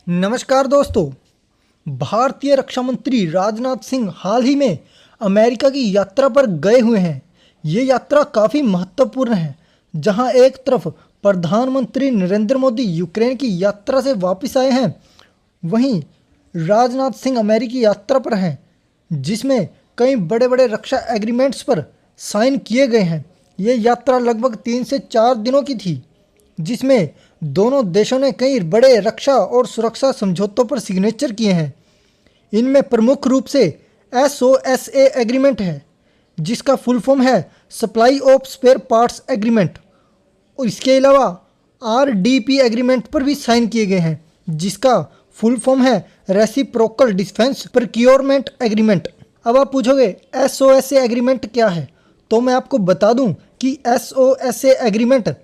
नमस्कार दोस्तों। भारतीय रक्षा मंत्री राजनाथ सिंह हाल ही में अमेरिका की यात्रा पर गए हुए हैं। ये यात्रा काफ़ी महत्वपूर्ण है, जहां एक तरफ प्रधानमंत्री नरेंद्र मोदी यूक्रेन की यात्रा से वापस आए हैं, वहीं राजनाथ सिंह अमेरिकी यात्रा पर हैं, जिसमें कई बड़े बड़े रक्षा एग्रीमेंट्स पर साइन किए गए हैं। ये यात्रा लगभग 3 से 4 दिनों की थी, जिसमें दोनों देशों ने कई बड़े रक्षा और सुरक्षा समझौतों पर सिग्नेचर किए हैं। इनमें प्रमुख रूप से SOSA एग्रीमेंट है, जिसका फुल फॉर्म है supply of spare parts agreement, और इसके अलावा RDP एग्रीमेंट पर भी साइन किए गए हैं, जिसका फुल फॉर्म है रेसिप्रोकल डिफेंस प्रोक्योरमेंट एग्रीमेंट। अब आप पूछोगे SOSA एग्रीमेंट क्या है, तो मैं आपको बता दूं कि SOSA एग्रीमेंट,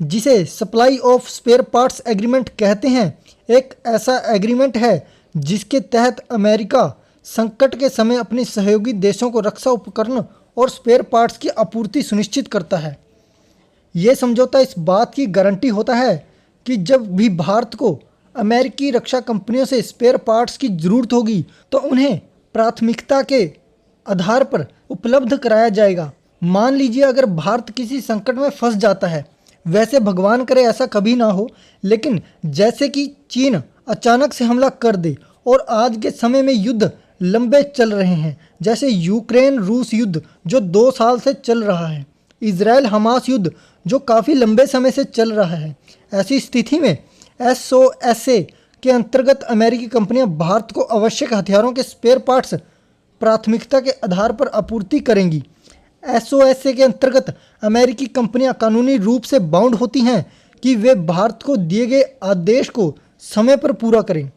जिसे supply of spare parts agreement कहते हैं, एक ऐसा एग्रीमेंट है जिसके तहत अमेरिका संकट के समय अपने सहयोगी देशों को रक्षा उपकरण और स्पेयर पार्ट्स की आपूर्ति सुनिश्चित करता है। ये समझौता इस बात की गारंटी होता है कि जब भी भारत को अमेरिकी रक्षा कंपनियों से स्पेयर पार्ट्स की ज़रूरत होगी, तो उन्हें प्राथमिकता के आधार पर उपलब्ध कराया जाएगा। मान लीजिए अगर भारत किसी संकट में फंस जाता है, वैसे भगवान करे ऐसा कभी ना हो, लेकिन जैसे कि चीन अचानक से हमला कर दे और आज के समय में युद्ध लंबे चल रहे हैं, जैसे यूक्रेन रूस युद्ध जो 2 साल से चल रहा है, इजराइल हमास युद्ध जो काफ़ी लंबे समय से चल रहा है। ऐसी स्थिति में SOSA के अंतर्गत अमेरिकी कंपनियां भारत को आवश्यक हथियारों के स्पेयर पार्ट्स प्राथमिकता के आधार पर आपूर्ति करेंगी। SOSA के अंतर्गत अमेरिकी कंपनियां कानूनी रूप से बाउंड होती हैं कि वे भारत को दिए गए आदेश को समय पर पूरा करें।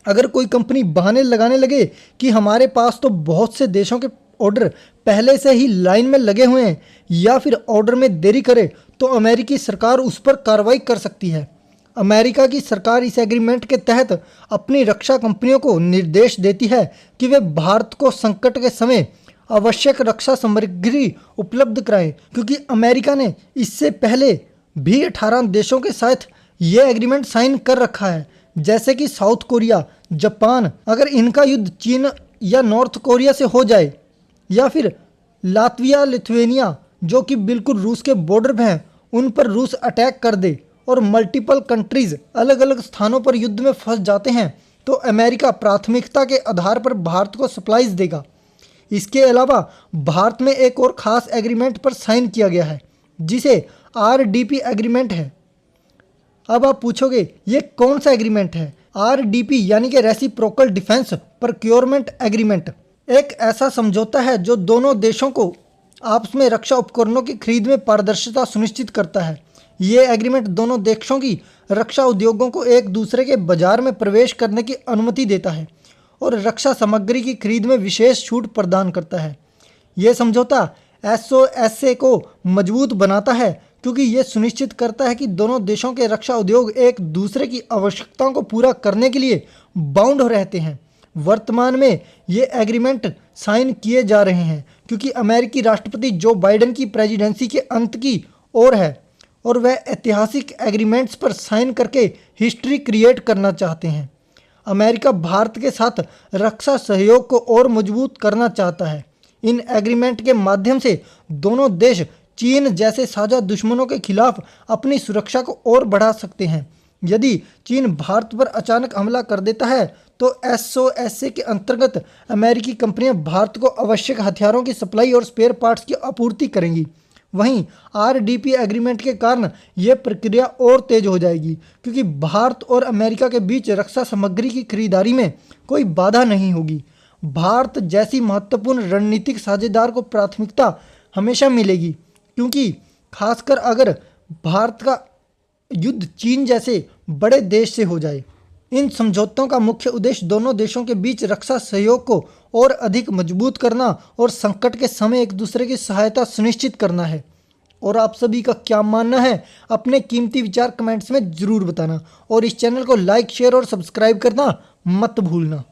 अगर कोई कंपनी बहाने लगाने लगे कि हमारे पास तो बहुत से देशों के ऑर्डर पहले से ही लाइन में लगे हुए हैं, या फिर ऑर्डर में देरी करे, तो अमेरिकी सरकार उस पर कार्रवाई कर सकती है। अमेरिका की सरकार इस एग्रीमेंट के तहत अपनी रक्षा कंपनियों को निर्देश देती है कि वे भारत को संकट के समय आवश्यक रक्षा सामग्री उपलब्ध कराएं, क्योंकि अमेरिका ने इससे पहले भी 18 देशों के साथ ये एग्रीमेंट साइन कर रखा है, जैसे कि साउथ कोरिया, जापान। अगर इनका युद्ध चीन या नॉर्थ कोरिया से हो जाए, या फिर लातविया लिथुआनिया जो कि बिल्कुल रूस के बॉर्डर पे हैं, उन पर रूस अटैक कर दे और मल्टीपल कंट्रीज अलग अलग स्थानों पर युद्ध में फंस जाते हैं, तो अमेरिका प्राथमिकता के आधार पर भारत को सप्लाईज देगा। इसके अलावा भारत में एक और ख़ास एग्रीमेंट पर साइन किया गया है, जिसे RDP एग्रीमेंट है। अब आप पूछोगे ये कौन सा एग्रीमेंट है? RDP यानी कि रेसिप्रोकल डिफेंस प्रोक्योरमेंट एग्रीमेंट एक ऐसा समझौता है जो दोनों देशों को आपस में रक्षा उपकरणों की खरीद में पारदर्शिता सुनिश्चित करता है। ये एग्रीमेंट दोनों देशों की रक्षा उद्योगों को एक दूसरे के बाजार में प्रवेश करने की अनुमति देता है और रक्षा सामग्री की खरीद में विशेष छूट प्रदान करता है। ये समझौता SOSA को मजबूत बनाता है, क्योंकि ये सुनिश्चित करता है कि दोनों देशों के रक्षा उद्योग एक दूसरे की आवश्यकताओं को पूरा करने के लिए बाउंड रहते हैं। वर्तमान में ये एग्रीमेंट साइन किए जा रहे हैं क्योंकि अमेरिकी राष्ट्रपति जो बाइडेन की प्रेसिडेंसी के अंत की ओर है और वह ऐतिहासिक एग्रीमेंट्स पर साइन करके हिस्ट्री क्रिएट करना चाहते हैं। अमेरिका भारत के साथ रक्षा सहयोग को और मजबूत करना चाहता है। इन एग्रीमेंट के माध्यम से दोनों देश चीन जैसे साझा दुश्मनों के खिलाफ अपनी सुरक्षा को और बढ़ा सकते हैं। यदि चीन भारत पर अचानक हमला कर देता है, तो SOSA के अंतर्गत अमेरिकी कंपनियां भारत को आवश्यक हथियारों की सप्लाई और स्पेयर पार्ट्स की आपूर्ति करेंगी। वहीं RDP एग्रीमेंट के कारण यह प्रक्रिया और तेज हो जाएगी, क्योंकि भारत और अमेरिका के बीच रक्षा सामग्री की खरीदारी में कोई बाधा नहीं होगी। भारत जैसी महत्वपूर्ण रणनीतिक साझेदार को प्राथमिकता हमेशा मिलेगी, क्योंकि खासकर अगर भारत का युद्ध चीन जैसे बड़े देश से हो जाए। इन समझौतों का मुख्य उद्देश्य दोनों देशों के बीच रक्षा सहयोग को और अधिक मजबूत करना और संकट के समय एक दूसरे की सहायता सुनिश्चित करना है। और आप सभी का क्या मानना है, अपने कीमती विचार कमेंट्स में ज़रूर बताना, और इस चैनल को लाइक, शेयर और सब्सक्राइब करना मत भूलना।